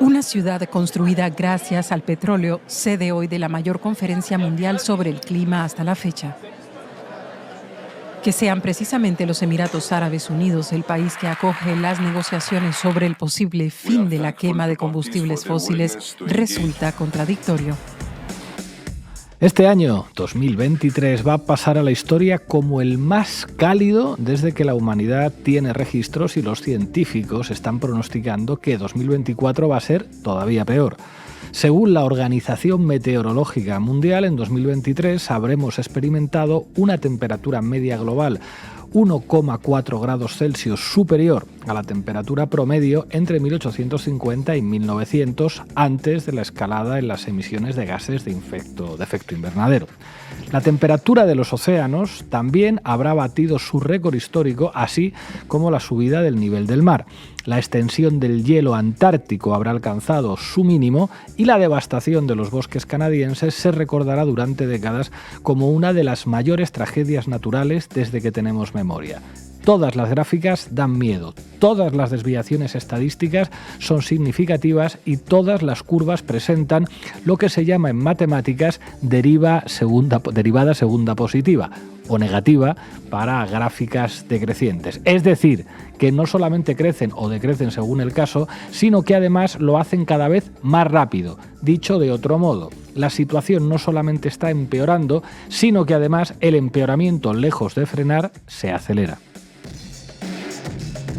Una ciudad construida gracias al petróleo, sede hoy de la mayor conferencia mundial sobre el clima hasta la fecha. Que sean precisamente los Emiratos Árabes Unidos el país que acoge las negociaciones sobre el posible fin de la quema de combustibles fósiles resulta contradictorio. Este año, 2023, va a pasar a la historia como el más cálido desde que la humanidad tiene registros y los científicos están pronosticando que 2024 va a ser todavía peor. Según la Organización Meteorológica Mundial, en 2023 habremos experimentado una temperatura media global 1,4 grados Celsius superior a la temperatura promedio entre 1850 y 1900, antes de la escalada en las emisiones de gases de efecto invernadero. La temperatura de los océanos también habrá batido su récord histórico, así como la subida del nivel del mar. La extensión del hielo antártico habrá alcanzado su mínimo y la devastación de los bosques canadienses se recordará durante décadas como una de las mayores tragedias naturales desde que tenemos memoria. Todas las gráficas dan miedo, todas las desviaciones estadísticas son significativas y todas las curvas presentan lo que se llama en matemáticas derivada segunda positiva o negativa para gráficas decrecientes. Es decir, que no solamente crecen o decrecen según el caso, sino que además lo hacen cada vez más rápido. Dicho de otro modo, la situación no solamente está empeorando, sino que además el empeoramiento, lejos de frenar, se acelera.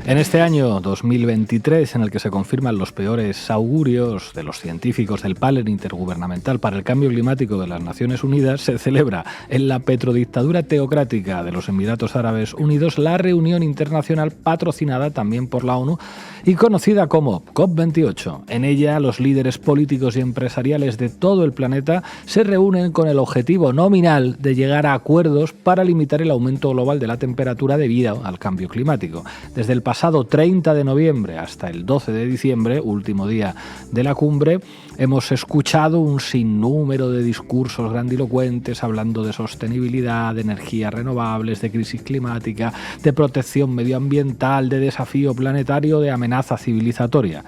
En este año 2023, en el que se confirman los peores augurios de los científicos del Panel Intergubernamental para el Cambio Climático de las Naciones Unidas, se celebra en la petrodictadura teocrática de los Emiratos Árabes Unidos la reunión internacional patrocinada también por la ONU y conocida como COP28. En ella, los líderes políticos y empresariales de todo el planeta se reúnen con el objetivo nominal de llegar a acuerdos para limitar el aumento global de la temperatura debido al cambio climático. Desde el pasado 30 de noviembre hasta el 12 de diciembre, último día de la cumbre, hemos escuchado un sinnúmero de discursos grandilocuentes hablando de sostenibilidad, de energías renovables, de crisis climática, de protección medioambiental, de desafío planetario, de amenaza civilizatoria.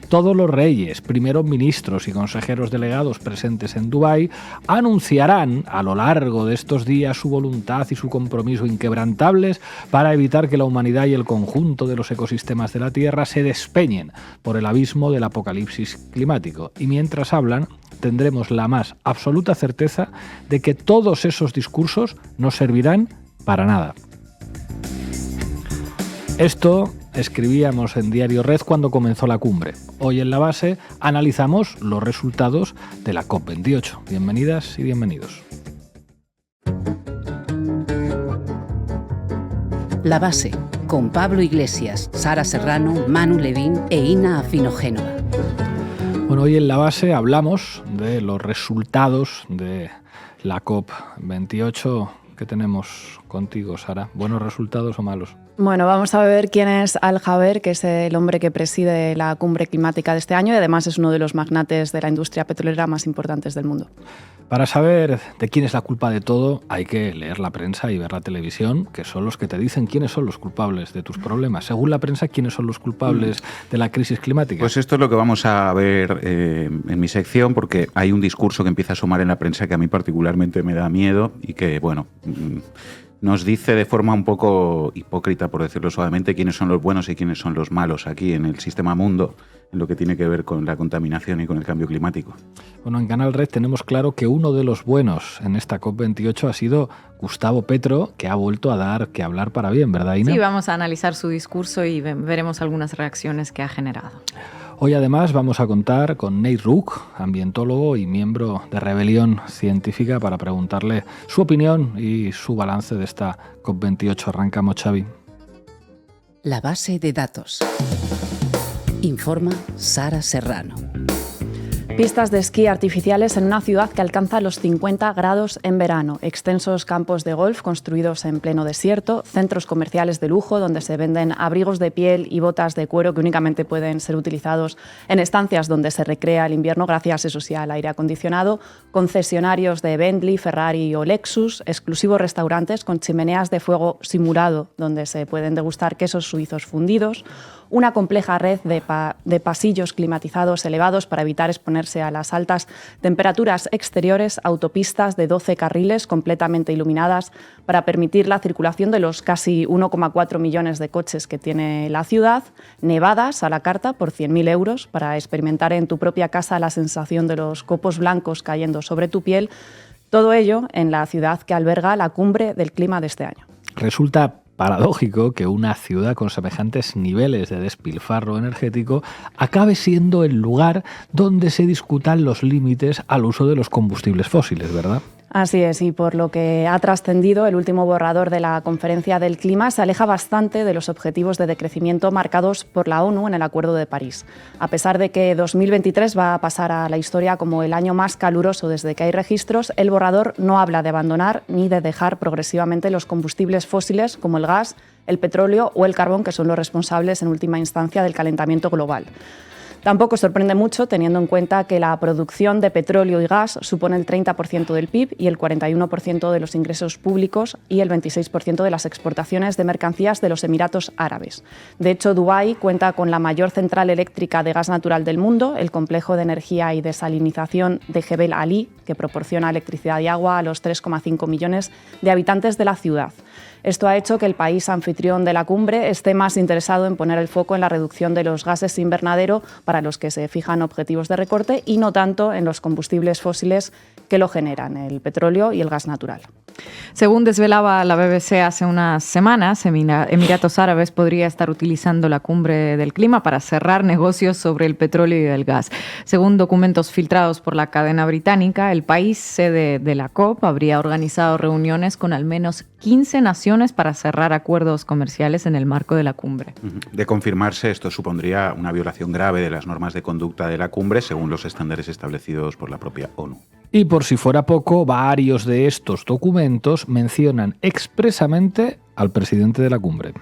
Todos los reyes, primeros ministros y consejeros delegados presentes en Dubái anunciarán a lo largo de estos días su voluntad y su compromiso inquebrantables para evitar que la humanidad y el conjunto de los ecosistemas de la Tierra se despeñen por el abismo del apocalipsis climático. Y mientras hablan, tendremos la más absoluta certeza de que todos esos discursos no servirán para nada. Esto escribíamos en Diario Red cuando comenzó la cumbre. Hoy en La Base analizamos los resultados de la COP28. Bienvenidas y bienvenidos. La Base, con Pablo Iglesias, Sara Serrano, Manu Levín e Ina Afinogénova. Bueno, hoy en La Base hablamos de los resultados de la COP28. ¿Qué tenemos contigo, Sara? ¿Buenos resultados o malos? Bueno, vamos a ver quién es Al Jaber, que es el hombre que preside la cumbre climática de este año y además es uno de los magnates de la industria petrolera más importantes del mundo. Para saber de quién es la culpa de todo, hay que leer la prensa y ver la televisión, que son los que te dicen quiénes son los culpables de tus problemas. Según la prensa, ¿quiénes son los culpables de la crisis climática? Pues esto es lo que vamos a ver en mi sección, porque hay un discurso que empieza a asomar en la prensa que a mí particularmente me da miedo y que, bueno, nos dice de forma un poco hipócrita, por decirlo suavemente, quiénes son los buenos y quiénes son los malos aquí en el sistema mundo, en lo que tiene que ver con la contaminación y con el cambio climático. Bueno, en Canal Red tenemos claro que uno de los buenos en esta COP28 ha sido Gustavo Petro, que ha vuelto a dar que hablar para bien, ¿verdad, Ina? Sí, vamos a analizar su discurso y veremos algunas reacciones que ha generado. Hoy además vamos a contar con Nate Rook, ambientólogo y miembro de Rebelión Científica, para preguntarle su opinión y su balance de esta COP28. Arrancamos, Xavi. La base de datos. Informa Sara Serrano. Pistas de esquí artificiales en una ciudad que alcanza los 50 grados en verano, extensos campos de golf construidos en pleno desierto, centros comerciales de lujo donde se venden abrigos de piel y botas de cuero que únicamente pueden ser utilizados en estancias donde se recrea el invierno gracias, eso sí, al aire acondicionado, concesionarios de Bentley, Ferrari o Lexus, exclusivos restaurantes con chimeneas de fuego simulado donde se pueden degustar quesos suizos fundidos, una compleja red de pasillos climatizados elevados para evitar exponerse a las altas temperaturas exteriores, autopistas de 12 carriles completamente iluminadas para permitir la circulación de los casi 1,4 millones de coches que tiene la ciudad, nevadas a la carta por 100.000 euros para experimentar en tu propia casa la sensación de los copos blancos cayendo sobre tu piel. Todo ello en la ciudad que alberga la cumbre del clima de este año. Resulta paradójico que una ciudad con semejantes niveles de despilfarro energético acabe siendo el lugar donde se discutan los límites al uso de los combustibles fósiles, ¿verdad? Así es, y por lo que ha trascendido, el último borrador de la Conferencia del Clima se aleja bastante de los objetivos de decrecimiento marcados por la ONU en el Acuerdo de París. A pesar de que 2023 va a pasar a la historia como el año más caluroso desde que hay registros, el borrador no habla de abandonar ni de dejar progresivamente los combustibles fósiles como el gas, el petróleo o el carbón, que son los responsables en última instancia del calentamiento global. Tampoco sorprende mucho teniendo en cuenta que la producción de petróleo y gas supone el 30% del PIB y el 41% de los ingresos públicos y el 26% de las exportaciones de mercancías de los Emiratos Árabes. De hecho, Dubái cuenta con la mayor central eléctrica de gas natural del mundo, el complejo de energía y desalinización de Jebel Ali, que proporciona electricidad y agua a los 3,5 millones de habitantes de la ciudad. Esto ha hecho que el país anfitrión de la cumbre esté más interesado en poner el foco en la reducción de los gases invernadero para los que se fijan objetivos de recorte y no tanto en los combustibles fósiles que lo generan, el petróleo y el gas natural. Según desvelaba la BBC hace unas semanas, Emiratos Árabes podría estar utilizando la cumbre del clima para cerrar negocios sobre el petróleo y el gas. Según documentos filtrados por la cadena británica, el país sede de la COP habría organizado reuniones con al menos 15 naciones para cerrar acuerdos comerciales en el marco de la cumbre. De confirmarse, esto supondría una violación grave de las normas de conducta de la cumbre según los estándares establecidos por la propia ONU. Y por si fuera poco, varios de estos documentos mencionan expresamente al presidente de la cumbre.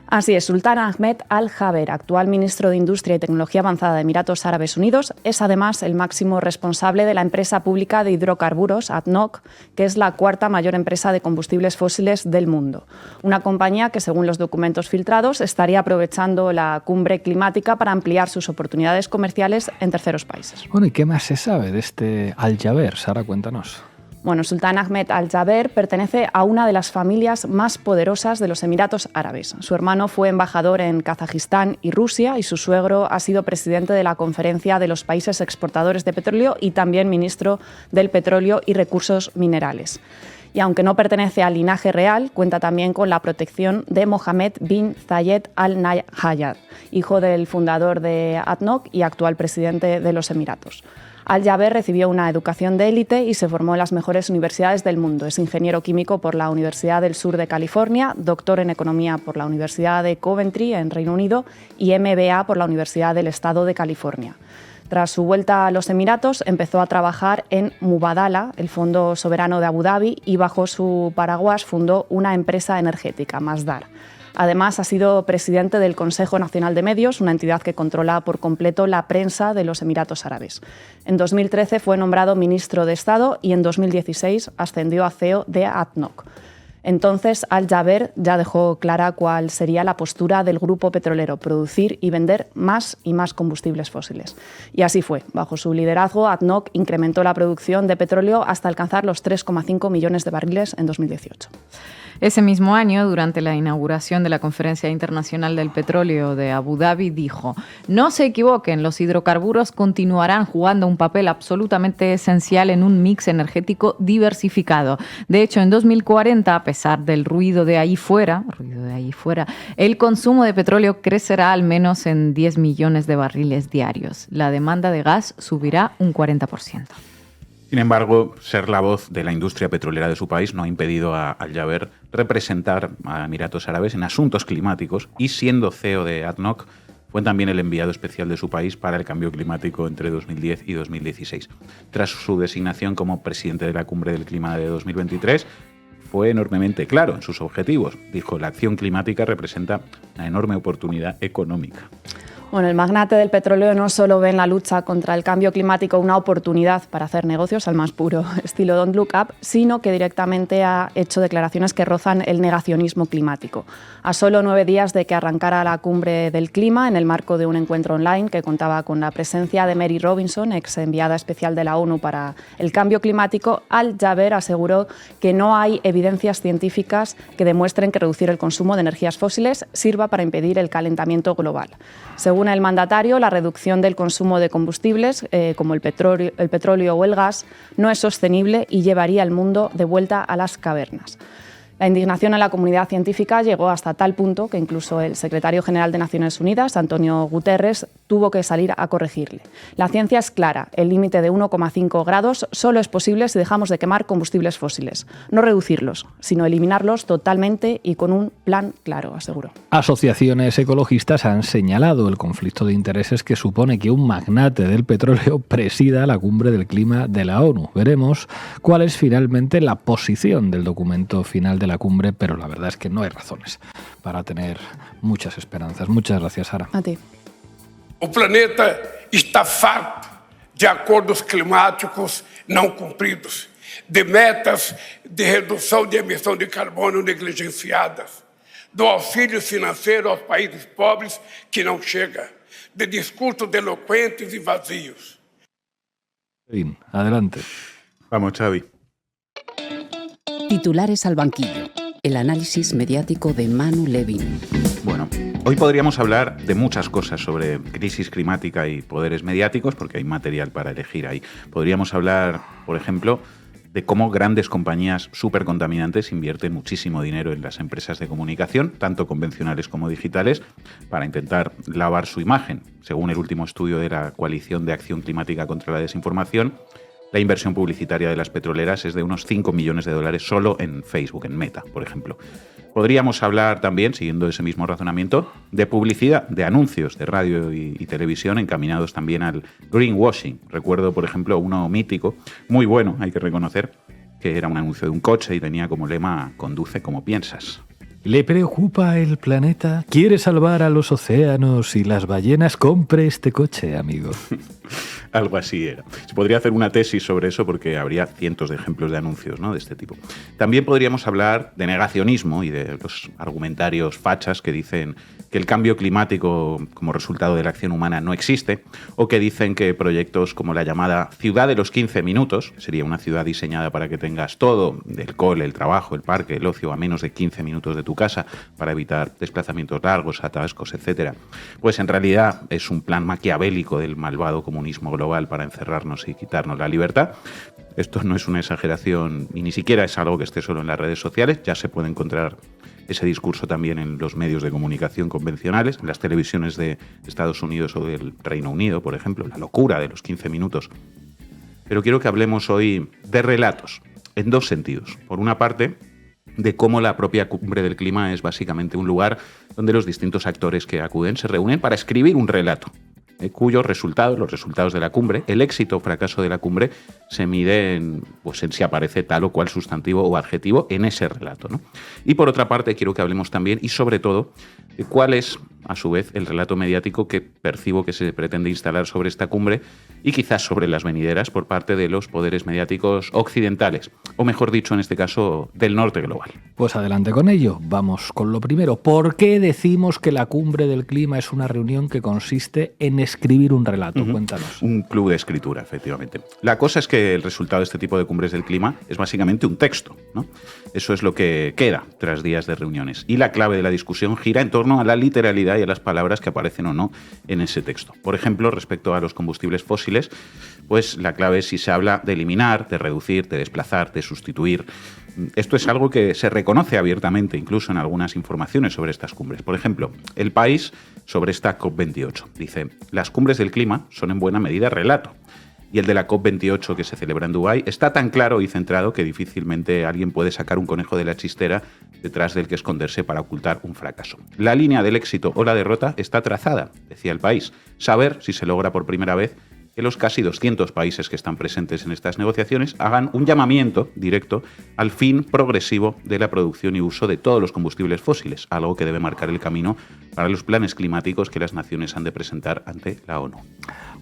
Así es, Sultan Ahmed Al-Jaber, actual ministro de Industria y Tecnología Avanzada de Emiratos Árabes Unidos, es además el máximo responsable de la empresa pública de hidrocarburos, ADNOC, que es la cuarta mayor empresa de combustibles fósiles del mundo. Una compañía que, según los documentos filtrados, estaría aprovechando la cumbre climática para ampliar sus oportunidades comerciales en terceros países. Bueno, ¿y qué más se sabe de este Al-Jaber? Sara, cuéntanos. Bueno, Sultan Ahmed Al-Jaber pertenece a una de las familias más poderosas de los Emiratos Árabes. Su hermano fue embajador en Kazajistán y Rusia y su suegro ha sido presidente de la Conferencia de los Países Exportadores de Petróleo y también ministro del Petróleo y Recursos Minerales. Y aunque no pertenece al linaje real, cuenta también con la protección de Mohammed bin Zayed Al Nahyan, hijo del fundador de ADNOC y actual presidente de los Emiratos. Al-Jaber recibió una educación de élite y se formó en las mejores universidades del mundo. Es ingeniero químico por la Universidad del Sur de California, doctor en economía por la Universidad de Coventry en Reino Unido y MBA por la Universidad del Estado de California. Tras su vuelta a los Emiratos, empezó a trabajar en Mubadala, el Fondo Soberano de Abu Dhabi, y bajo su paraguas fundó una empresa energética, Masdar. Además, ha sido presidente del Consejo Nacional de Medios, una entidad que controla por completo la prensa de los Emiratos Árabes. En 2013 fue nombrado ministro de Estado y en 2016 ascendió a CEO de ADNOC. Entonces, Al-Jaber ya dejó clara cuál sería la postura del grupo petrolero: producir y vender más y más combustibles fósiles. Y así fue. Bajo su liderazgo, ADNOC incrementó la producción de petróleo hasta alcanzar los 3,5 millones de barriles en 2018. Ese mismo año, durante la inauguración de la Conferencia Internacional del Petróleo de Abu Dhabi, dijo: no se equivoquen, los hidrocarburos continuarán jugando un papel absolutamente esencial en un mix energético diversificado. De hecho, en 2040, a pesar del ruido de ahí fuera, el consumo de petróleo crecerá al menos en 10 millones de barriles diarios. La demanda de gas subirá un 40%. Sin embargo, ser la voz de la industria petrolera de su país no ha impedido a Al-Jaber representar a Emiratos Árabes en asuntos climáticos y, siendo CEO de ADNOC, fue también el enviado especial de su país para el cambio climático entre 2010 y 2016. Tras su designación como presidente de la Cumbre del Clima de 2023, fue enormemente claro en sus objetivos. Dijo: la acción climática representa una enorme oportunidad económica. Bueno, el magnate del petróleo no solo ve en la lucha contra el cambio climático una oportunidad para hacer negocios al más puro estilo Don't Look Up, sino que directamente ha hecho declaraciones que rozan el negacionismo climático. A solo 9 días de que arrancara la cumbre del clima, en el marco de un encuentro online que contaba con la presencia de Mary Robinson, ex enviada especial de la ONU para el cambio climático, Al-Jaber aseguró que no hay evidencias científicas que demuestren que reducir el consumo de energías fósiles sirva para impedir el calentamiento global. Según el mandatario, la reducción del consumo de combustibles, como el petróleo o el gas, no es sostenible y llevaría al mundo de vuelta a las cavernas. La indignación en la comunidad científica llegó hasta tal punto que incluso el secretario general de Naciones Unidas, Antonio Guterres, tuvo que salir a corregirle. La ciencia es clara, el límite de 1,5 grados solo es posible si dejamos de quemar combustibles fósiles. No reducirlos, sino eliminarlos totalmente y con un plan claro, aseguró. Asociaciones ecologistas han señalado el conflicto de intereses que supone que un magnate del petróleo presida la cumbre del clima de la ONU. Veremos cuál es finalmente la posición del documento final de la cumbre, pero la verdad es que no hay razones para tener muchas esperanzas. Muchas gracias, Sara. A ti. O planeta está farto de acordos climáticos não cumpridos, de metas de redução de emissão de carbono negligenciadas, do auxílio financeiro aos países pobres que não chega, de discursos eloquentes e vazios. Bien, adelante. Vamos, Xavi. Titulares al banquillo. El análisis mediático de Manu Levin. Bueno, hoy podríamos hablar de muchas cosas sobre crisis climática y poderes mediáticos, porque hay material para elegir ahí. Podríamos hablar, por ejemplo, de cómo grandes compañías supercontaminantes invierten muchísimo dinero en las empresas de comunicación, tanto convencionales como digitales, para intentar lavar su imagen. Según el último estudio de la Coalición de Acción Climática contra la Desinformación, la inversión publicitaria de las petroleras es de unos 5 millones de dólares solo en Facebook, en Meta, por ejemplo. Podríamos hablar también, siguiendo ese mismo razonamiento, de publicidad, de anuncios de radio y televisión encaminados también al greenwashing. Recuerdo, por ejemplo, uno mítico, muy bueno, hay que reconocer, que era un anuncio de un coche y tenía como lema «Conduce como piensas». ¿Le preocupa el planeta? ¿Quiere salvar a los océanos y las ballenas? Compre este coche, amigo. Algo así era. Se podría hacer una tesis sobre eso porque habría cientos de ejemplos de anuncios, ¿no?, de este tipo. También podríamos hablar de negacionismo y de los argumentarios fachas que dicen que el cambio climático como resultado de la acción humana no existe, o que dicen que proyectos como la llamada ciudad de los 15 minutos, que sería una ciudad diseñada para que tengas todo, del cole, el trabajo, el parque, el ocio, a menos de 15 minutos de tu casa, para evitar desplazamientos largos, atascos, etcétera, pues en realidad es un plan maquiavélico del malvado comunismo global para encerrarnos y quitarnos la libertad. Esto no es una exageración y ni siquiera es algo que esté solo en las redes sociales. Ya se puede encontrar ese discurso también en los medios de comunicación convencionales, en las televisiones de Estados Unidos o del Reino Unido, por ejemplo, la locura de los 15 minutos. Pero quiero que hablemos hoy de relatos, en dos sentidos. Por una parte, de cómo la propia cumbre del clima es básicamente un lugar donde los distintos actores que acuden se reúnen para escribir un relato, cuyos resultados, los resultados de la cumbre, el éxito o fracaso de la cumbre, se mide en si aparece tal o cual sustantivo o adjetivo en ese relato, ¿no? Y por otra parte, quiero que hablemos también y sobre todo de cuál es, a su vez, el relato mediático que percibo que se pretende instalar sobre esta cumbre y quizás sobre las venideras por parte de los poderes mediáticos occidentales, o mejor dicho, en este caso, del norte global. Pues adelante con ello. Vamos con lo primero. ¿Por qué decimos que la cumbre del clima es una reunión que consiste en escribir un relato? Cuéntanos. Un club de escritura, efectivamente. La cosa es que el resultado de este tipo de cumbres del clima es básicamente un texto, ¿no? Eso es lo que queda tras días de reuniones. Y la clave de la discusión gira en torno a la literalidad y a las palabras que aparecen o no en ese texto. Por ejemplo, respecto a los combustibles fósiles, pues la clave es si se habla de eliminar, de reducir, de desplazar, de sustituir. Esto es algo que se reconoce abiertamente, incluso en algunas informaciones sobre estas cumbres. Por ejemplo, El País, sobre esta COP28, dice: las cumbres del clima son en buena medida relato. Y el de la COP28 que se celebra en Dubái está tan claro y centrado que difícilmente alguien puede sacar un conejo de la chistera detrás del que esconderse para ocultar un fracaso. La línea del éxito o la derrota está trazada, decía El País. Saber si se logra por primera vez que los casi 200 países que están presentes en estas negociaciones hagan un llamamiento directo al fin progresivo de la producción y uso de todos los combustibles fósiles, algo que debe marcar el camino para los planes climáticos que las naciones han de presentar ante la ONU.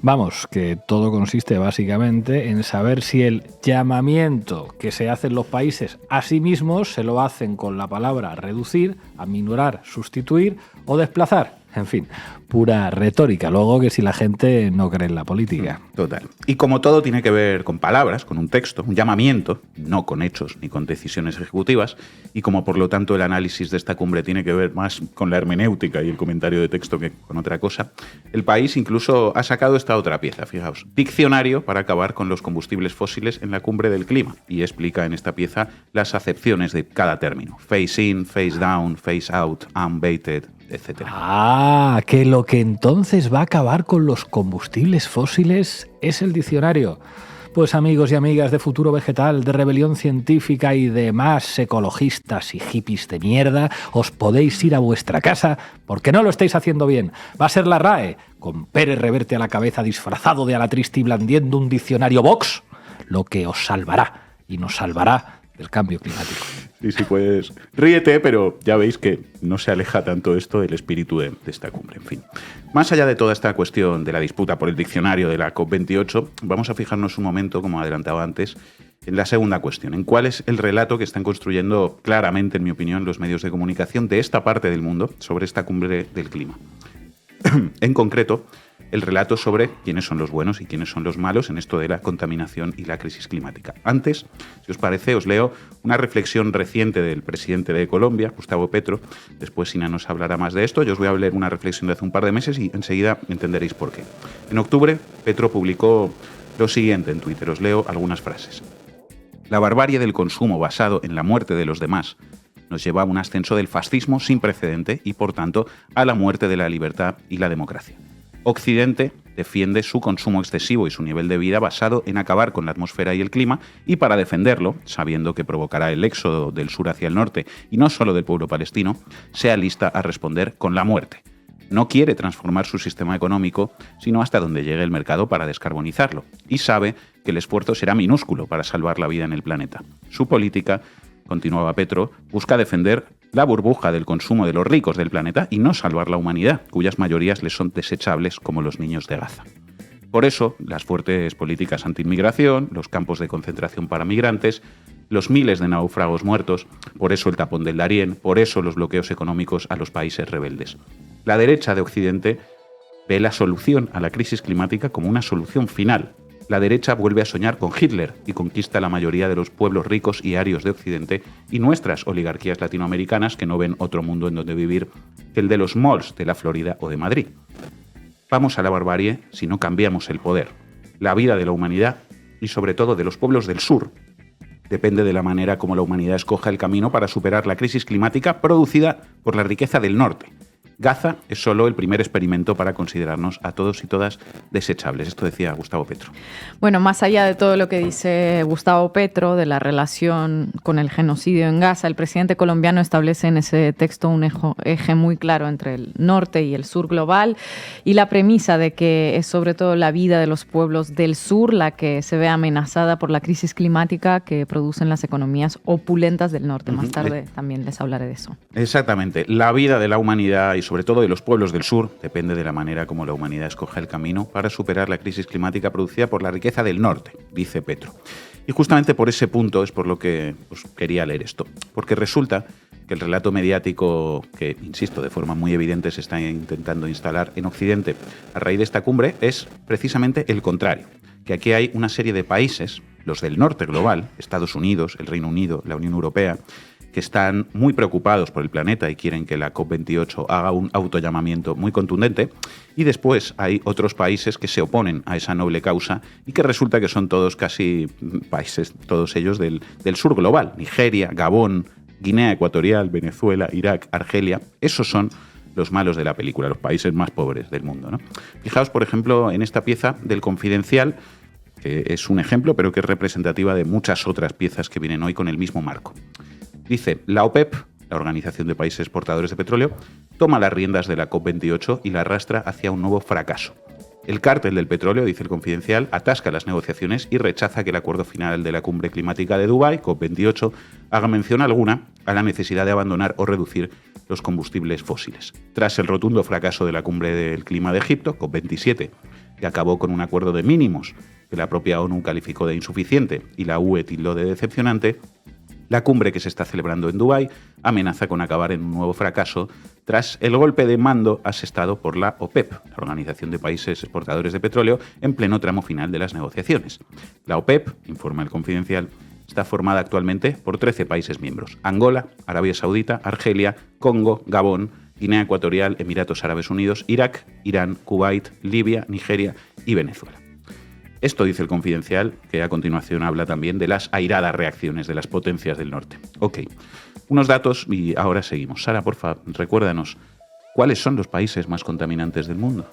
Vamos, que todo consiste básicamente en saber si el llamamiento que se hacen los países a sí mismos se lo hacen con la palabra reducir, aminorar, sustituir o desplazar. En fin, pura retórica. Luego que si la gente no cree en la política. Total. Y como todo tiene que ver con palabras, con un texto, un llamamiento, no con hechos ni con decisiones ejecutivas, y como por lo tanto el análisis de esta cumbre tiene que ver más con la hermenéutica y el comentario de texto que con otra cosa, el país incluso ha sacado esta otra pieza, fijaos, diccionario para acabar con los combustibles fósiles en la cumbre del clima, y explica en esta pieza las acepciones de cada término. Phase in, phase down, phase out, unbated, etc. Ah, que lo que entonces va a acabar con los combustibles fósiles es el diccionario. Pues amigos y amigas de Futuro Vegetal, de Rebelión Científica y demás ecologistas y hippies de mierda, os podéis ir a vuestra casa porque no lo estáis haciendo bien. Va a ser la RAE, con Pérez Reverte a la cabeza disfrazado de Alatriste y blandiendo un diccionario Vox, lo que os salvará y nos salvará del cambio climático. Sí, pues ríete, pero ya veis que no se aleja tanto esto del espíritu de esta cumbre. En fin, más allá de toda esta cuestión de la disputa por el diccionario de la COP28, vamos a fijarnos un momento, como adelantaba antes, en la segunda cuestión, en cuál es el relato que están construyendo claramente, en mi opinión, los medios de comunicación de esta parte del mundo sobre esta cumbre del clima. En concreto, el relato sobre quiénes son los buenos y quiénes son los malos en esto de la contaminación y la crisis climática. Antes, si os parece, os leo una reflexión reciente del presidente de Colombia, Gustavo Petro. Después Sina nos hablará más de esto. Yo os voy a leer una reflexión de hace un par de meses y enseguida entenderéis por qué. En octubre, Petro publicó lo siguiente en Twitter. Os leo algunas frases. La barbarie del consumo basado en la muerte de los demás nos lleva a un ascenso del fascismo sin precedente y, por tanto, a la muerte de la libertad y la democracia. Occidente defiende su consumo excesivo y su nivel de vida basado en acabar con la atmósfera y el clima, y para defenderlo, sabiendo que provocará el éxodo del sur hacia el norte y no solo del pueblo palestino, se alista a responder con la muerte. No quiere transformar su sistema económico, sino hasta donde llegue el mercado para descarbonizarlo, y sabe que el esfuerzo será minúsculo para salvar la vida en el planeta. Su política, continuaba Petro, busca defender la burbuja del consumo de los ricos del planeta y no salvar la humanidad, cuyas mayorías les son desechables como los niños de Gaza. Por eso, las fuertes políticas anti-inmigración, los campos de concentración para migrantes, los miles de náufragos muertos, por eso el tapón del Darién, por eso los bloqueos económicos a los países rebeldes. La derecha de Occidente ve la solución a la crisis climática como una solución final. La derecha vuelve a soñar con Hitler y conquista la mayoría de los pueblos ricos y arios de Occidente y nuestras oligarquías latinoamericanas que no ven otro mundo en donde vivir que el de los malls de la Florida o de Madrid. Vamos a la barbarie si no cambiamos el poder. La vida de la humanidad y sobre todo de los pueblos del sur depende de la manera como la humanidad escoja el camino para superar la crisis climática producida por la riqueza del norte. Gaza es solo el primer experimento para considerarnos a todos y todas desechables. Esto decía Gustavo Petro. Bueno, más allá de todo lo que dice Gustavo Petro de la relación con el genocidio en Gaza, el presidente colombiano establece en ese texto un eje muy claro entre el norte y el sur global y la premisa de que es sobre todo la vida de los pueblos del sur la que se ve amenazada por la crisis climática que producen las economías opulentas del norte. Más tarde también les hablaré de eso. Exactamente. La vida de la humanidad y sobre todo de los pueblos del sur, depende de la manera como la humanidad escoja el camino para superar la crisis climática producida por la riqueza del norte, dice Petro. Y justamente por ese punto es por lo que quería leer esto, porque resulta que el relato mediático que, insisto, de forma muy evidente se está intentando instalar en Occidente a raíz de esta cumbre es precisamente el contrario, que aquí hay una serie de países, los del norte global, Estados Unidos, el Reino Unido, la Unión Europea, que están muy preocupados por el planeta y quieren que la COP28 haga un autollamamiento muy contundente, y después hay otros países que se oponen a esa noble causa y que resulta que son todos casi países, todos ellos del sur global, Nigeria, Gabón, Guinea Ecuatorial, Venezuela, Irak, Argelia. Esos son los malos de la película, los países más pobres del mundo, ¿no? Fijaos, por ejemplo, en esta pieza del Confidencial, que es un ejemplo, pero que es representativa de muchas otras piezas que vienen hoy con el mismo marco. Dice, la OPEP, la Organización de Países Exportadores de Petróleo, toma las riendas de la COP28 y la arrastra hacia un nuevo fracaso. El cártel del petróleo, dice el Confidencial, atasca las negociaciones y rechaza que el acuerdo final de la cumbre climática de Dubái, COP28, haga mención alguna a la necesidad de abandonar o reducir los combustibles fósiles. Tras el rotundo fracaso de la cumbre del clima de Egipto, COP27, que acabó con un acuerdo de mínimos que la propia ONU calificó de insuficiente y la UE tildó de decepcionante, la cumbre que se está celebrando en Dubái amenaza con acabar en un nuevo fracaso tras el golpe de mando asestado por la OPEP, la Organización de Países Exportadores de Petróleo, en pleno tramo final de las negociaciones. La OPEP, informa el Confidencial, está formada actualmente por 13 países miembros: Angola, Arabia Saudita, Argelia, Congo, Gabón, Guinea Ecuatorial, Emiratos Árabes Unidos, Irak, Irán, Kuwait, Libia, Nigeria y Venezuela. Esto dice el Confidencial, que a continuación habla también de las airadas reacciones de las potencias del norte. Ok, unos datos y ahora seguimos. Sara, porfa, recuérdanos, ¿cuáles son los países más contaminantes del mundo?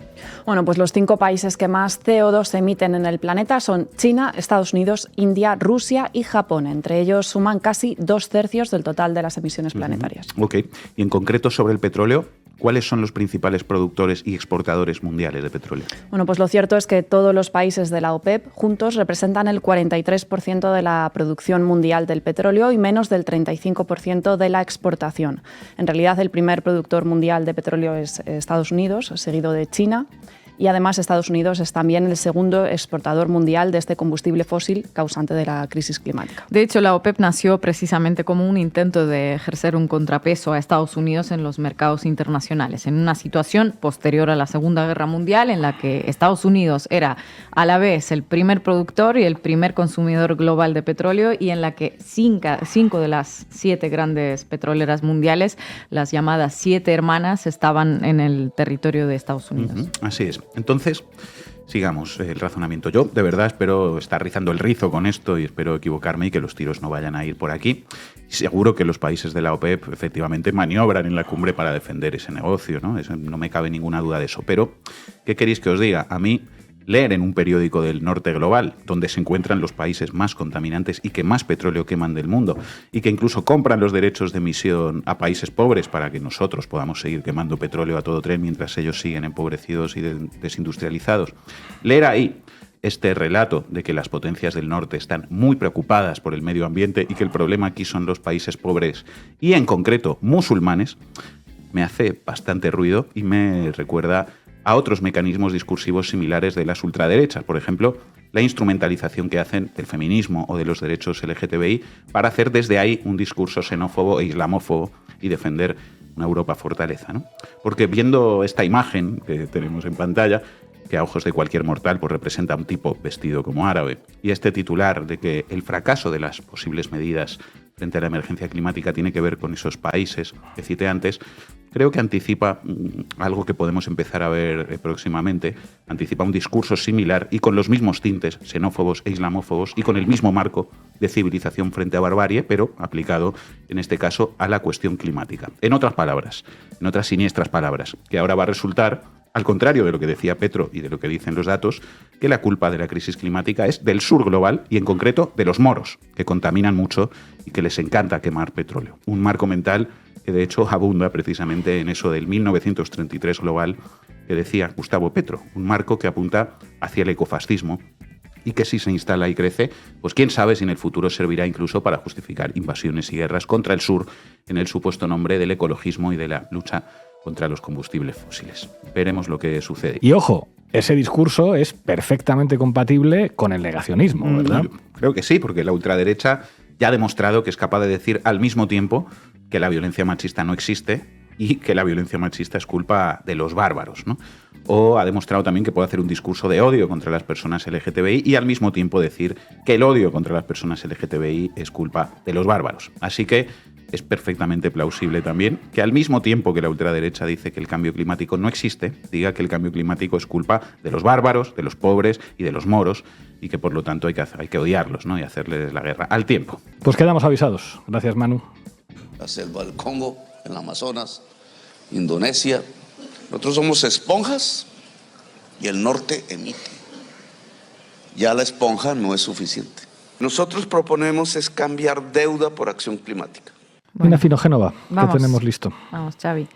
Bueno, pues los 5 países que más CO2 emiten en el planeta son China, Estados Unidos, India, Rusia y Japón. Entre ellos suman casi 2/3 del total de las emisiones planetarias. Ok, y en concreto sobre el petróleo, ¿cuáles son los principales productores y exportadores mundiales de petróleo? Bueno, pues lo cierto es que todos los países de la OPEP juntos representan el 43% de la producción mundial del petróleo y menos del 35% de la exportación. En realidad, el primer productor mundial de petróleo es Estados Unidos, seguido de China. Y además Estados Unidos es también el segundo exportador mundial de este combustible fósil causante de la crisis climática. De hecho, la OPEP nació precisamente como un intento de ejercer un contrapeso a Estados Unidos en los mercados internacionales, en una situación posterior a la Segunda Guerra Mundial en la que Estados Unidos era a la vez el primer productor y el primer consumidor global de petróleo, y en la que 5 de las 7 grandes petroleras mundiales, las llamadas 7 hermanas, estaban en el territorio de Estados Unidos. Así es. Entonces, sigamos el razonamiento. Yo, de verdad, espero estar rizando el rizo con esto y espero equivocarme y que los tiros no vayan a ir por aquí. Y seguro que los países de la OPEP efectivamente maniobran en la cumbre para defender ese negocio, ¿no? Eso, no me cabe ninguna duda de eso. Pero, ¿qué queréis que os diga? A mí, leer en un periódico del norte global, donde se encuentran los países más contaminantes y que más petróleo queman del mundo, y que incluso compran los derechos de emisión a países pobres para que nosotros podamos seguir quemando petróleo a todo tren mientras ellos siguen empobrecidos y desindustrializados. Leer ahí este relato de que las potencias del norte están muy preocupadas por el medio ambiente y que el problema aquí son los países pobres y, en concreto, musulmanes, me hace bastante ruido y me recuerda a otros mecanismos discursivos similares de las ultraderechas. Por ejemplo, la instrumentalización que hacen del feminismo o de los derechos LGTBI para hacer desde ahí un discurso xenófobo e islamófobo y defender una Europa fortaleza, ¿no? Porque viendo esta imagen que tenemos en pantalla, que a ojos de cualquier mortal pues representa a un tipo vestido como árabe, y este titular de que el fracaso de las posibles medidas frente a la emergencia climática tiene que ver con esos países que cité antes, creo que anticipa algo que podemos empezar a ver próximamente, anticipa un discurso similar y con los mismos tintes xenófobos e islamófobos y con el mismo marco de civilización frente a barbarie, pero aplicado en este caso a la cuestión climática. En otras palabras, en otras siniestras palabras, que ahora va a resultar, al contrario de lo que decía Petro y de lo que dicen los datos, que la culpa de la crisis climática es del sur global y en concreto de los moros, que contaminan mucho y que les encanta quemar petróleo. Un marco mental que de hecho abunda precisamente en eso del 1933 global que decía Gustavo Petro, un marco que apunta hacia el ecofascismo y que si se instala y crece, pues quién sabe si en el futuro servirá incluso para justificar invasiones y guerras contra el sur en el supuesto nombre del ecologismo y de la lucha contra los combustibles fósiles. Veremos lo que sucede. Y ojo, ese discurso es perfectamente compatible con el negacionismo, ¿verdad? Creo que sí, porque la ultraderecha ya ha demostrado que es capaz de decir al mismo tiempo que la violencia machista no existe y que la violencia machista es culpa de los bárbaros, ¿no? O ha demostrado también que puede hacer un discurso de odio contra las personas LGTBI y al mismo tiempo decir que el odio contra las personas LGTBI es culpa de los bárbaros. Así que es perfectamente plausible también que al mismo tiempo que la ultraderecha dice que el cambio climático no existe, diga que el cambio climático es culpa de los bárbaros, de los pobres y de los moros y que por lo tanto hay que odiarlos, ¿no? Y hacerles la guerra al tiempo. Pues quedamos avisados. Gracias, Manu. La selva del Congo, en el Amazonas, Indonesia. Nosotros somos esponjas y el norte emite. Ya la esponja no es suficiente. Nosotros proponemos es cambiar deuda por acción climática. Bueno, Fino Génova, que tenemos listo. Vamos, Xavi.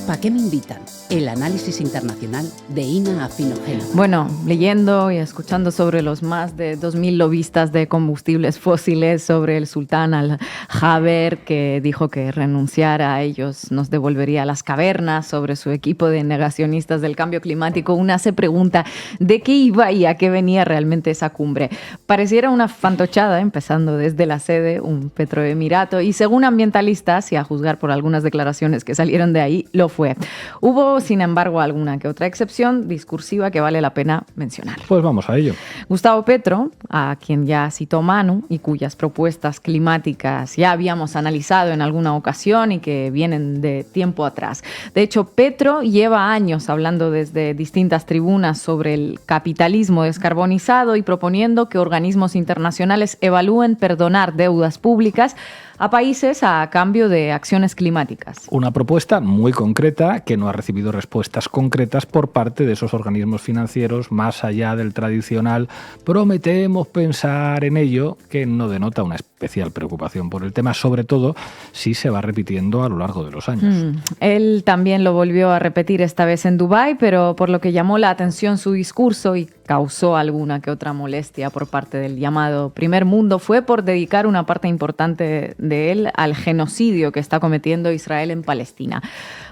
¿Para qué me invitan? El análisis internacional de Ina Afinogenova. Bueno, leyendo y escuchando sobre los más de 2.000 lobistas de combustibles fósiles, sobre el sultán Al-Jaber, que dijo que renunciar a ellos nos devolvería a las cavernas, sobre su equipo de negacionistas del cambio climático, una se pregunta de qué iba y a qué venía realmente esa cumbre. Pareciera una fantochada, empezando desde la sede, un petroemirato, y según ambientalistas, y a juzgar por algunas declaraciones que salieron de ahí, lo fue. Hubo, sin embargo, alguna que otra excepción discursiva que vale la pena mencionar. Pues vamos a ello. Gustavo Petro, a quien ya citó Manu y cuyas propuestas climáticas ya habíamos analizado en alguna ocasión y que vienen de tiempo atrás. De hecho, Petro lleva años hablando desde distintas tribunas sobre el capitalismo descarbonizado y proponiendo que organismos internacionales evalúen perdonar deudas públicas a países a cambio de acciones climáticas. Una propuesta muy concreta que no ha recibido respuestas concretas por parte de esos organismos financieros, más allá del tradicional prometemos pensar en ello, que no denota una especial preocupación por el tema, sobre todo si se va repitiendo a lo largo de los años. Él también lo volvió a repetir esta vez en Dubái, pero por lo que llamó la atención su discurso y causó alguna que otra molestia por parte del llamado primer mundo fue por dedicar una parte importante de él al genocidio que está cometiendo Israel en Palestina.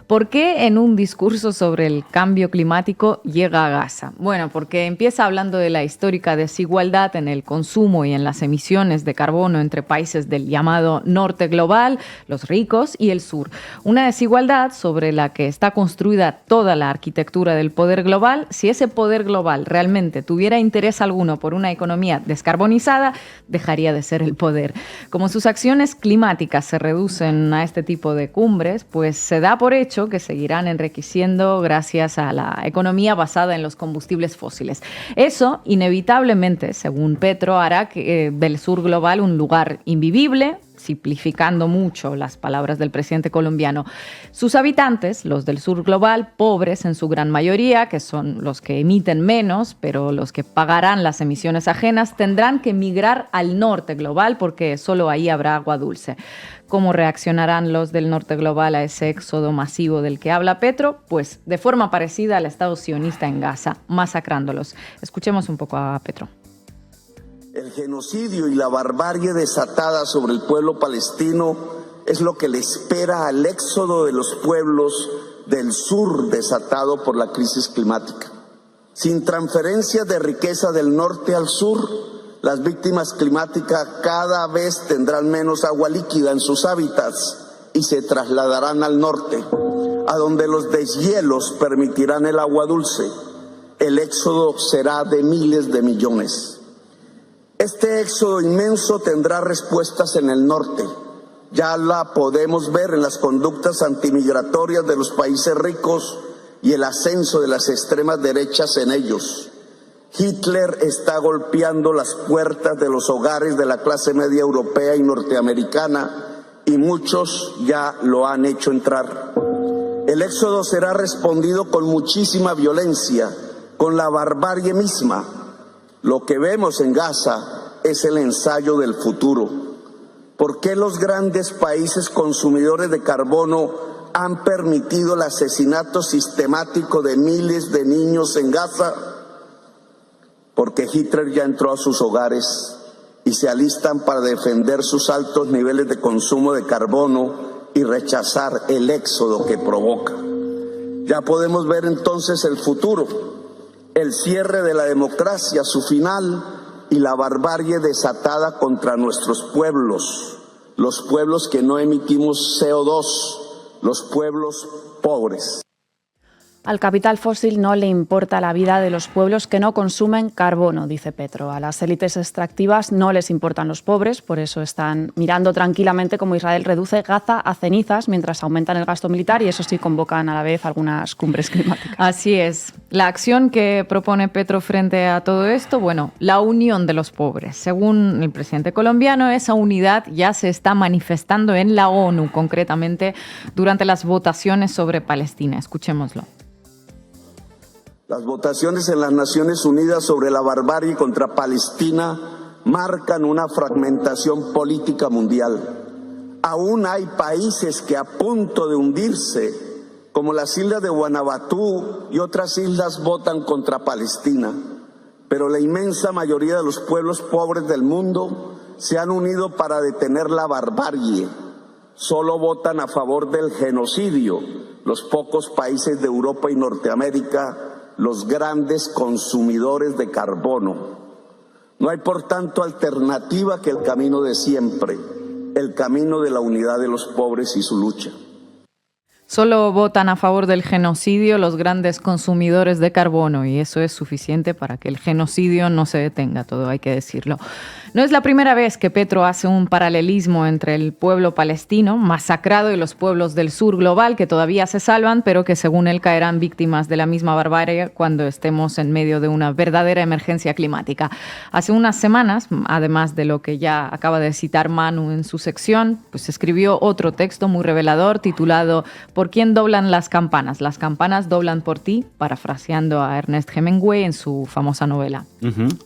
¿Por qué en un discurso sobre el cambio climático llega a Gaza? Bueno, porque empieza hablando de la histórica desigualdad en el consumo y en las emisiones de carbono entre países del llamado norte global, los ricos, y el sur. Una desigualdad sobre la que está construida toda la arquitectura del poder global. Si ese poder global realmente tuviera interés alguno por una economía descarbonizada, dejaría de ser el poder. Como sus acciones climáticas se reducen a este tipo de cumbres, pues se da por hecho que seguirán enriqueciendo gracias a la economía basada en los combustibles fósiles. Eso, inevitablemente, según Petro, hará que del sur global un lugar invivible, simplificando mucho las palabras del presidente colombiano. Sus habitantes, los del sur global, pobres en su gran mayoría, que son los que emiten menos, pero los que pagarán las emisiones ajenas, tendrán que migrar al norte global porque solo ahí habrá agua dulce. ¿Cómo reaccionarán los del norte global a ese éxodo masivo del que habla Petro? Pues de forma parecida al Estado sionista en Gaza, masacrándolos. Escuchemos un poco a Petro. El genocidio y la barbarie desatada sobre el pueblo palestino es lo que le espera al éxodo de los pueblos del sur desatado por la crisis climática. Sin transferencia de riqueza del norte al sur, las víctimas climáticas cada vez tendrán menos agua líquida en sus hábitats y se trasladarán al norte, a donde los deshielos permitirán el agua dulce. El éxodo será de miles de millones. Este éxodo inmenso tendrá respuestas en el norte. Ya la podemos ver en las conductas antimigratorias de los países ricos y el ascenso de las extremas derechas en ellos. Hitler está golpeando las puertas de los hogares de la clase media europea y norteamericana y muchos ya lo han hecho entrar. El éxodo será respondido con muchísima violencia, con la barbarie misma. Lo que vemos en Gaza es el ensayo del futuro. ¿Por qué los grandes países consumidores de carbono han permitido el asesinato sistemático de miles de niños en Gaza? Porque Hitler ya entró a sus hogares y se alistan para defender sus altos niveles de consumo de carbono y rechazar el éxodo que provoca. Ya podemos ver entonces el futuro. El cierre de la democracia, su final, y la barbarie desatada contra nuestros pueblos, los pueblos que no emitimos CO2, los pueblos pobres. Al capital fósil no le importa la vida de los pueblos que no consumen carbono, dice Petro. A las élites extractivas no les importan los pobres, por eso están mirando tranquilamente cómo Israel reduce Gaza a cenizas mientras aumentan el gasto militar y eso sí convocan a la vez algunas cumbres climáticas. Así es. La acción que propone Petro frente a todo esto, bueno, la unión de los pobres. Según el presidente colombiano, esa unidad ya se está manifestando en la ONU, concretamente durante las votaciones sobre Palestina. Escuchémoslo. Las votaciones en las Naciones Unidas sobre la barbarie contra Palestina marcan una fragmentación política mundial. Aún hay países que a punto de hundirse como las islas de Guanabatú y otras islas, votan contra Palestina, pero la inmensa mayoría de los pueblos pobres del mundo se han unido para detener la barbarie. Solo votan a favor del genocidio los pocos países de Europa y Norteamérica, los grandes consumidores de carbono. No hay, por tanto, alternativa que el camino de siempre, el camino de la unidad de los pobres y su lucha. Solo votan a favor del genocidio los grandes consumidores de carbono y eso es suficiente para que el genocidio no se detenga, todo hay que decirlo. No es la primera vez que Petro hace un paralelismo entre el pueblo palestino masacrado y los pueblos del sur global que todavía se salvan, pero que según él caerán víctimas de la misma barbarie cuando estemos en medio de una verdadera emergencia climática. Hace unas semanas, además de lo que ya acaba de citar Manu en su sección, pues escribió otro texto muy revelador titulado ¿Por quién doblan las campanas? Las campanas doblan por ti, parafraseando a Ernest Hemingway en su famosa novela.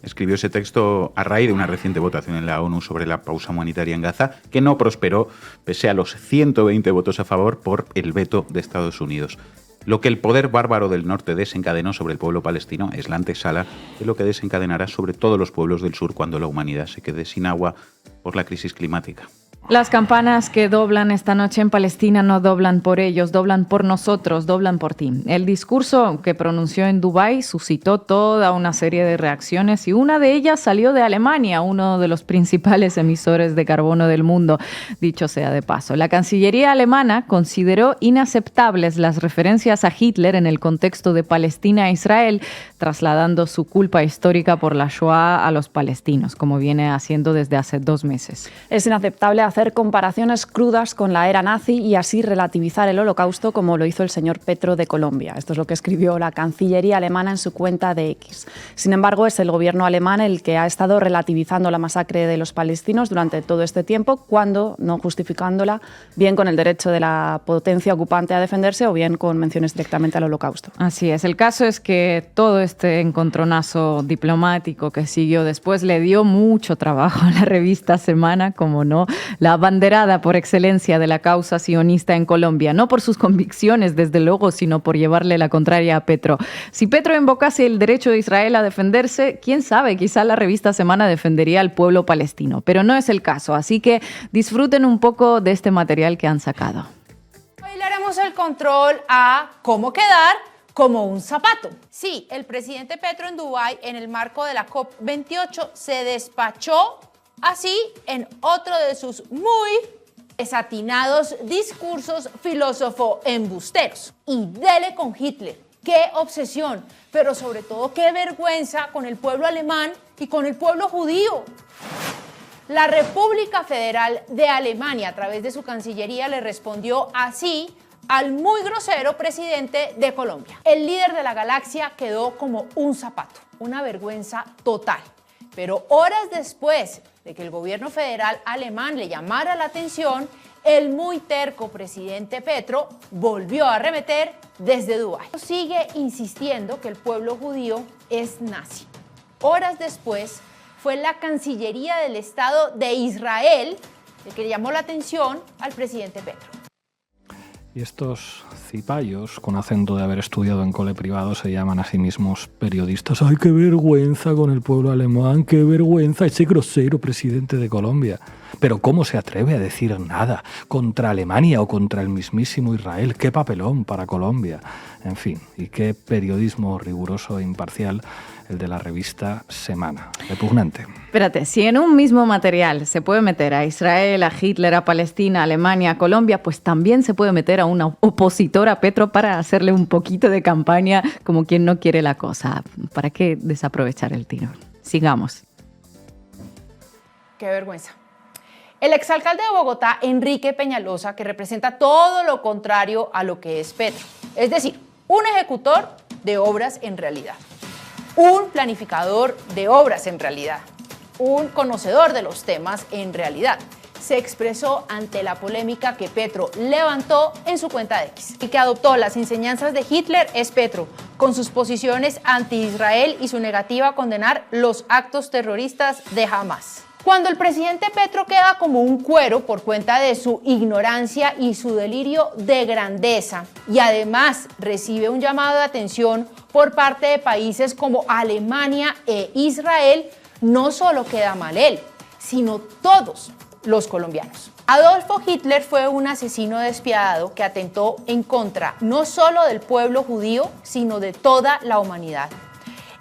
Escribió ese texto a raíz de una reciente votación en la ONU sobre la pausa humanitaria en Gaza, que no prosperó pese a los 120 votos a favor por el veto de Estados Unidos. Lo que el poder bárbaro del norte desencadenó sobre el pueblo palestino es la antesala de lo que desencadenará sobre todos los pueblos del sur cuando la humanidad se quede sin agua por la crisis climática. Las campanas que doblan esta noche en Palestina no doblan por ellos, doblan por nosotros, doblan por ti. El discurso que pronunció en Dubái suscitó toda una serie de reacciones y una de ellas salió de Alemania, uno de los principales emisores de carbono del mundo, dicho sea de paso. La Cancillería alemana consideró inaceptables las referencias a Hitler en el contexto de Palestina e Israel, trasladando su culpa histórica por la Shoah a los palestinos, como viene haciendo desde hace 2 meses. Es inaceptable hacer comparaciones crudas con la era nazi y así relativizar el Holocausto como lo hizo el señor Petro de Colombia. Esto es lo que escribió la Cancillería alemana en su cuenta de X. Sin embargo, es el gobierno alemán el que ha estado relativizando la masacre de los palestinos durante todo este tiempo, cuando no justificándola bien con el derecho de la potencia ocupante a defenderse o bien con menciones directamente al Holocausto. Así es. El caso es que todo este encontronazo diplomático que siguió después le dio mucho trabajo a la revista Semana, como no, la abanderada por excelencia de la causa sionista en Colombia, no por sus convicciones, desde luego, sino por llevarle la contraria a Petro. Si Petro invocase el derecho de Israel a defenderse, quién sabe, quizá la revista Semana defendería al pueblo palestino, pero no es el caso, así que disfruten un poco de este material que han sacado. Hoy le haremos el control a cómo quedar como un zapato. Sí, el presidente Petro en Dubái, en el marco de la COP28, se despachó así en otro de sus muy desatinados discursos filósofo-embusteros. Y dele con Hitler. ¡Qué obsesión! Pero sobre todo, qué vergüenza con el pueblo alemán y con el pueblo judío. La República Federal de Alemania, a través de su Cancillería, le respondió así al muy grosero presidente de Colombia. El líder de la galaxia quedó como un zapato. Una vergüenza total. Pero horas después de que el gobierno federal alemán le llamara la atención, el muy terco presidente Petro volvió a arremeter desde Dubái. Sigue insistiendo que el pueblo judío es nazi. Horas después fue la Cancillería del Estado de Israel el que le llamó la atención al presidente Petro. Y estos cipayos, con acento de haber estudiado en cole privado, se llaman a sí mismos periodistas. ¡Ay, qué vergüenza con el pueblo alemán! ¡Qué vergüenza ese grosero presidente de Colombia! Pero ¿cómo se atreve a decir nada contra Alemania o contra el mismísimo Israel? ¡Qué papelón para Colombia! En fin, y qué periodismo riguroso e imparcial el de la revista Semana. Repugnante. Espérate, si en un mismo material se puede meter a Israel, a Hitler, a Palestina, a Alemania, a Colombia, pues también se puede meter a una opositora a Petro para hacerle un poquito de campaña como quien no quiere la cosa. ¿Para qué desaprovechar el tiro? Sigamos. Qué vergüenza. El exalcalde de Bogotá, Enrique Peñalosa, que representa todo lo contrario a lo que es Petro. Es decir, un ejecutor de obras en realidad. Un planificador de obras en realidad, un conocedor de los temas en realidad, se expresó ante la polémica que Petro levantó en su cuenta de X. El que adoptó las enseñanzas de Hitler es Petro, con sus posiciones anti-Israel y su negativa a condenar los actos terroristas de Hamas. Cuando el presidente Petro queda como un cuero por cuenta de su ignorancia y su delirio de grandeza, y además recibe un llamado de atención por parte de países como Alemania e Israel, no solo queda mal él, sino todos los colombianos. Adolfo Hitler fue un asesino despiadado que atentó en contra no solo del pueblo judío, sino de toda la humanidad.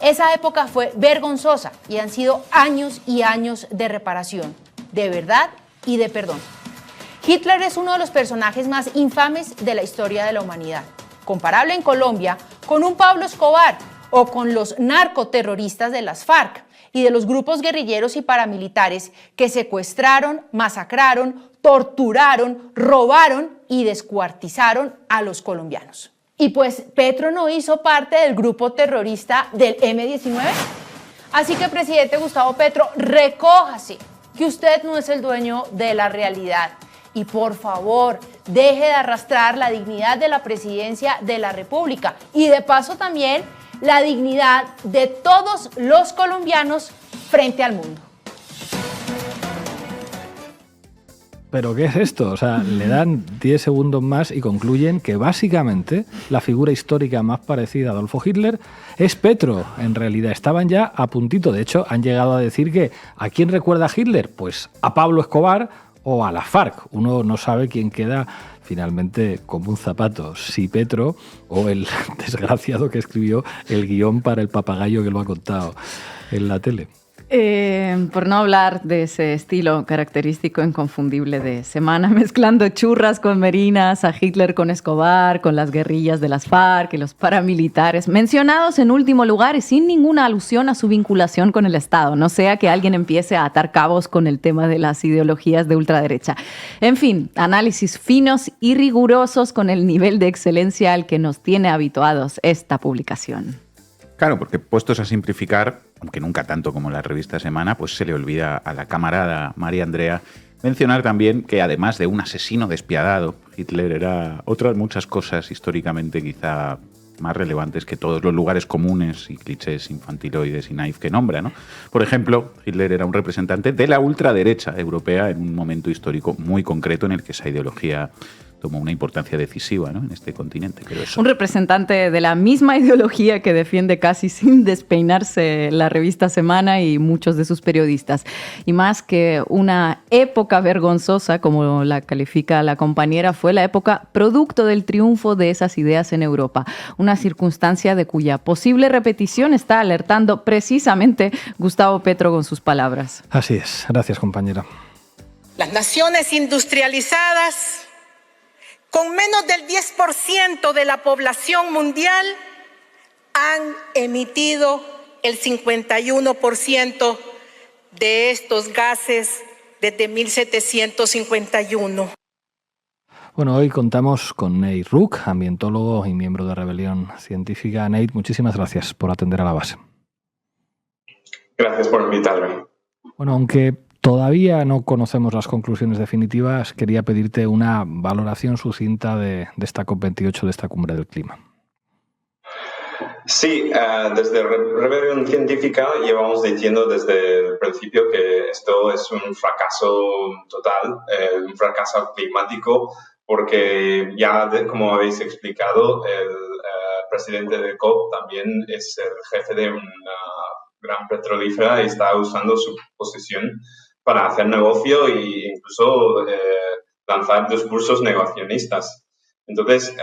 Esa época fue vergonzosa y han sido años y años de reparación, de verdad y de perdón. Hitler es uno de los personajes más infames de la historia de la humanidad, comparable en Colombia con un Pablo Escobar o con los narcoterroristas de las FARC y de los grupos guerrilleros y paramilitares que secuestraron, masacraron, torturaron, robaron y descuartizaron a los colombianos. Y pues Petro no hizo parte del grupo terrorista del M-19. Así que, presidente Gustavo Petro, recójase, que usted no es el dueño de la realidad. Y por favor, deje de arrastrar la dignidad de la presidencia de la República y de paso también la dignidad de todos los colombianos frente al mundo. ¿Pero qué es esto? O sea, le dan 10 segundos más y concluyen que básicamente la figura histórica más parecida a Adolfo Hitler es Petro. En realidad estaban ya a puntito. De hecho, han llegado a decir que ¿a quién recuerda a Hitler? Pues a Pablo Escobar o a la FARC. Uno no sabe quién queda finalmente como un zapato, si Petro o el desgraciado que escribió el guión para el papagayo que lo ha contado en la tele. Por no hablar de ese estilo característico inconfundible de Semana, mezclando churras con merinas, a Hitler con Escobar, con las guerrillas de las FARC y los paramilitares, mencionados en último lugar y sin ninguna alusión a su vinculación con el Estado, no sea que alguien empiece a atar cabos con el tema de las ideologías de ultraderecha. En fin, análisis finos y rigurosos con el nivel de excelencia al que nos tiene habituados esta publicación. Claro, porque puestos a simplificar, aunque nunca tanto como la revista Semana, pues se le olvida a la camarada María Andrea mencionar también que además de un asesino despiadado, Hitler era otras muchas cosas históricamente quizá más relevantes que todos los lugares comunes y clichés infantiloides y naif que nombra, ¿no? Por ejemplo, Hitler era un representante de la ultraderecha europea en un momento histórico muy concreto en el que esa ideología tomó una importancia decisiva, ¿no?, en este continente. Pero eso... Un representante de la misma ideología que defiende casi sin despeinarse la revista Semana y muchos de sus periodistas. Y más que una época vergonzosa, como la califica la compañera, fue la época producto del triunfo de esas ideas en Europa. Una circunstancia de cuya posible repetición está alertando precisamente Gustavo Petro con sus palabras. Así es. Gracias, compañera. Las naciones industrializadas, con menos del 10% de la población mundial, han emitido el 51% de estos gases desde 1751. Bueno, hoy contamos con Nate Rook, ambientólogo y miembro de Rebelión Científica. Nate, muchísimas gracias por atender a la base. Gracias por invitarme. Bueno, aunque todavía no conocemos las conclusiones definitivas, quería pedirte una valoración sucinta de esta COP28, de esta cumbre del clima. Sí, desde Rebelión Científica llevamos diciendo desde el principio que esto es un fracaso total, un fracaso climático, porque ya, como habéis explicado, el presidente de COP también es el jefe de una gran petrolífera y está usando su posición para hacer negocio e incluso lanzar discursos negacionistas. Entonces,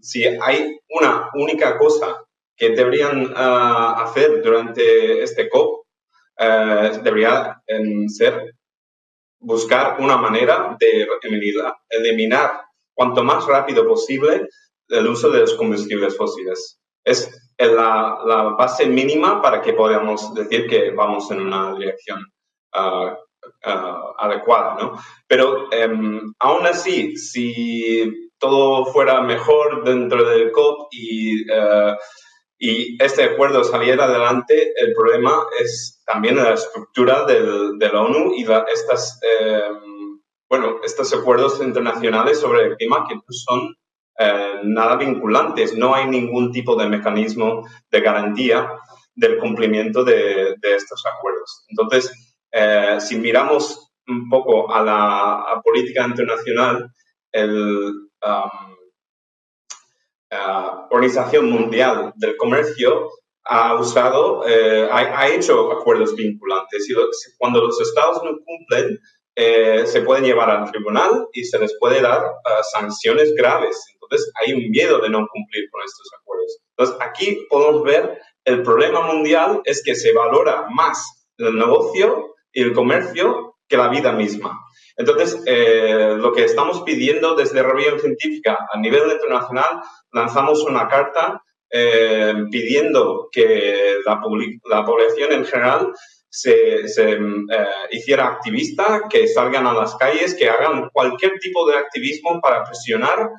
si hay una única cosa que deberían hacer durante este COP, debería ser buscar una manera de eliminar cuanto más rápido posible el uso de los combustibles fósiles. Es la base mínima para que podamos decir que vamos en una dirección adecuada, ¿no? Pero aún así, si todo fuera mejor dentro del COP y este acuerdo saliera adelante, el problema es también la estructura de la ONU y estos acuerdos internacionales sobre el clima que no son nada vinculantes. No hay ningún tipo de mecanismo de garantía del cumplimiento de estos acuerdos. Entonces, Si miramos un poco a la política internacional, Organización Mundial del Comercio ha hecho acuerdos vinculantes y cuando los estados no cumplen, se pueden llevar al tribunal y se les puede dar sanciones graves. Entonces, hay un miedo de no cumplir con estos acuerdos. Entonces, aquí podemos ver el problema mundial es que se valora más el negocio y el comercio que la vida misma. Entonces, lo que estamos pidiendo desde Rebelión Científica a nivel internacional, lanzamos una carta pidiendo que la población en general se hiciera activista, que salgan a las calles, que hagan cualquier tipo de activismo para presionar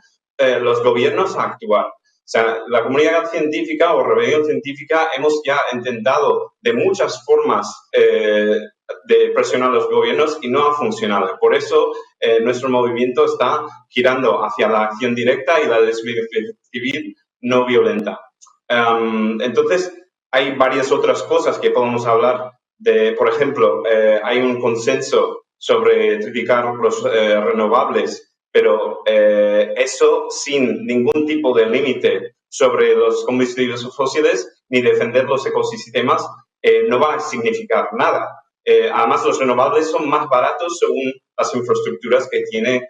los gobiernos a actuar. O sea, la comunidad científica o Rebelión Científica hemos ya intentado de muchas formas de presionar a los gobiernos y no ha funcionado. Por eso nuestro movimiento está girando hacia la acción directa y la desobediencia civil no violenta. Entonces, hay varias otras cosas que podemos hablar de. Por ejemplo, hay un consenso sobre triplicar los renovables, pero eso sin ningún tipo de límite sobre los combustibles fósiles ni defender los ecosistemas no va a significar nada. Además, los renovables son más baratos según las infraestructuras que tiene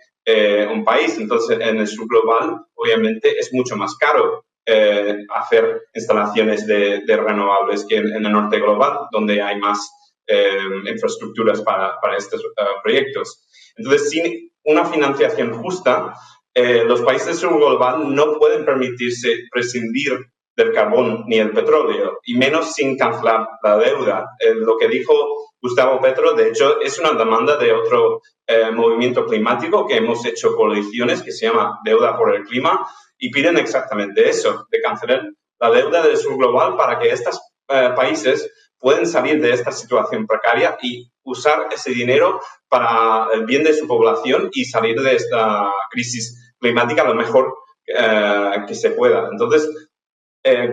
un país. Entonces, en el sur global, obviamente, es mucho más caro hacer instalaciones de renovables que en el norte global, donde hay más infraestructuras para estos proyectos. Entonces, sin una financiación justa, los países del sur global no pueden permitirse prescindir del carbón ni el petróleo, y menos sin cancelar la deuda. Lo que dijo Gustavo Petro, de hecho, es una demanda de otro movimiento climático que hemos hecho coaliciones que se llama Deuda por el Clima, y piden exactamente eso, de cancelar la deuda del sur global para que estos países puedan salir de esta situación precaria y usar ese dinero para el bien de su población y salir de esta crisis climática lo mejor que se pueda. Entonces,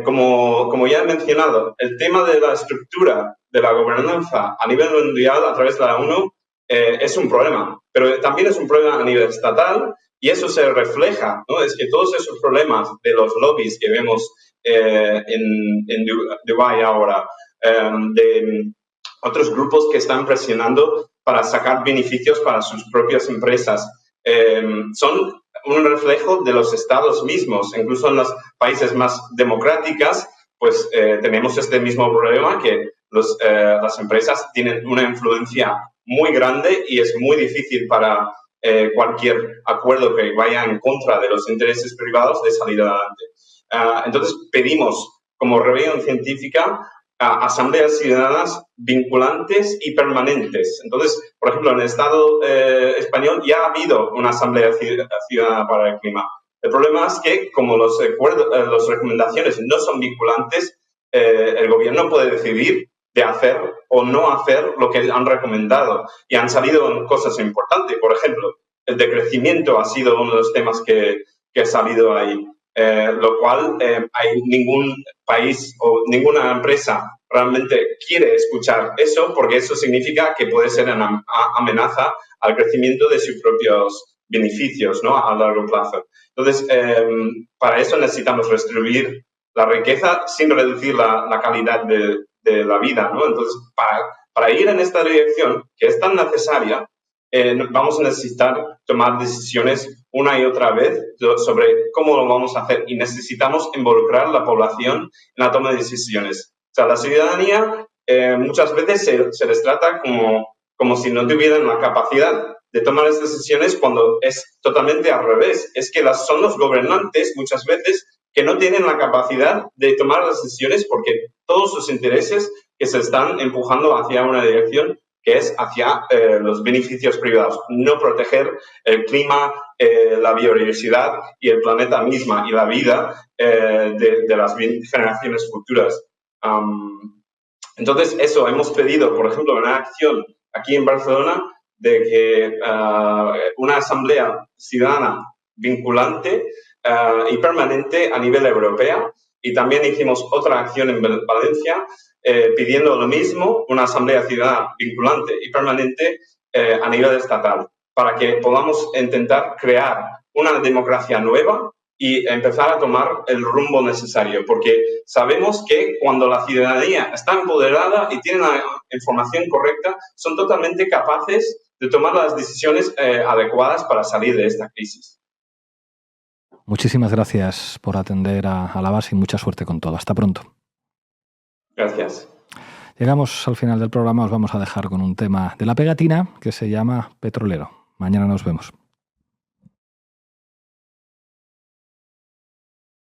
como ya he mencionado, el tema de la estructura de la gobernanza a nivel mundial a través de la ONU es un problema, pero también es un problema a nivel estatal y eso se refleja, ¿no? Es que todos esos problemas de los lobbies que vemos en Dubái ahora, de otros grupos que están presionando para sacar beneficios para sus propias empresas, son un reflejo de los estados mismos. Incluso en los países más democráticos, pues tenemos este mismo problema que las empresas tienen una influencia muy grande y es muy difícil para cualquier acuerdo que vaya en contra de los intereses privados de salir adelante. Entonces, pedimos como Rebelión Científica asambleas ciudadanas vinculantes y permanentes. Entonces, por ejemplo, en el Estado español ya ha habido una asamblea ciudadana para el clima. El problema es que, como las recomendaciones no son vinculantes, el gobierno puede decidir de hacer o no hacer lo que han recomendado. Y han salido cosas importantes. Por ejemplo, el decrecimiento ha sido uno de los temas que ha salido ahí. Lo cual hay ningún país o ninguna empresa realmente quiere escuchar eso, porque eso significa que puede ser una amenaza al crecimiento de sus propios beneficios, ¿no? A largo plazo. Entonces, para eso necesitamos redistribuir la riqueza sin reducir la calidad de la vida, ¿no? Entonces, para ir en esta dirección, que es tan necesaria, vamos a necesitar tomar decisiones una y otra vez sobre cómo lo vamos a hacer y necesitamos involucrar a la población en la toma de decisiones. O sea, la ciudadanía muchas veces se les trata como si no tuvieran la capacidad de tomar estas decisiones cuando es totalmente al revés. Es que son los gobernantes muchas veces que no tienen la capacidad de tomar las decisiones porque todos sus intereses que se están empujando hacia una dirección que es hacia los beneficios privados, no proteger el clima, la biodiversidad y el planeta misma y la vida de las generaciones futuras. Entonces, eso hemos pedido, por ejemplo, una acción aquí en Barcelona de que una asamblea ciudadana vinculante y permanente a nivel europeo Y también hicimos otra acción en Valencia pidiendo lo mismo, una asamblea ciudadana vinculante y permanente a nivel estatal, para que podamos intentar crear una democracia nueva y empezar a tomar el rumbo necesario, porque sabemos que cuando la ciudadanía está empoderada y tiene la información correcta, son totalmente capaces de tomar las decisiones adecuadas para salir de esta crisis. Muchísimas gracias por atender a la base y mucha suerte con todo. Hasta pronto. Gracias. Llegamos al final del programa, os vamos a dejar con un tema de La Pegatina que se llama Petrolero. Mañana nos vemos.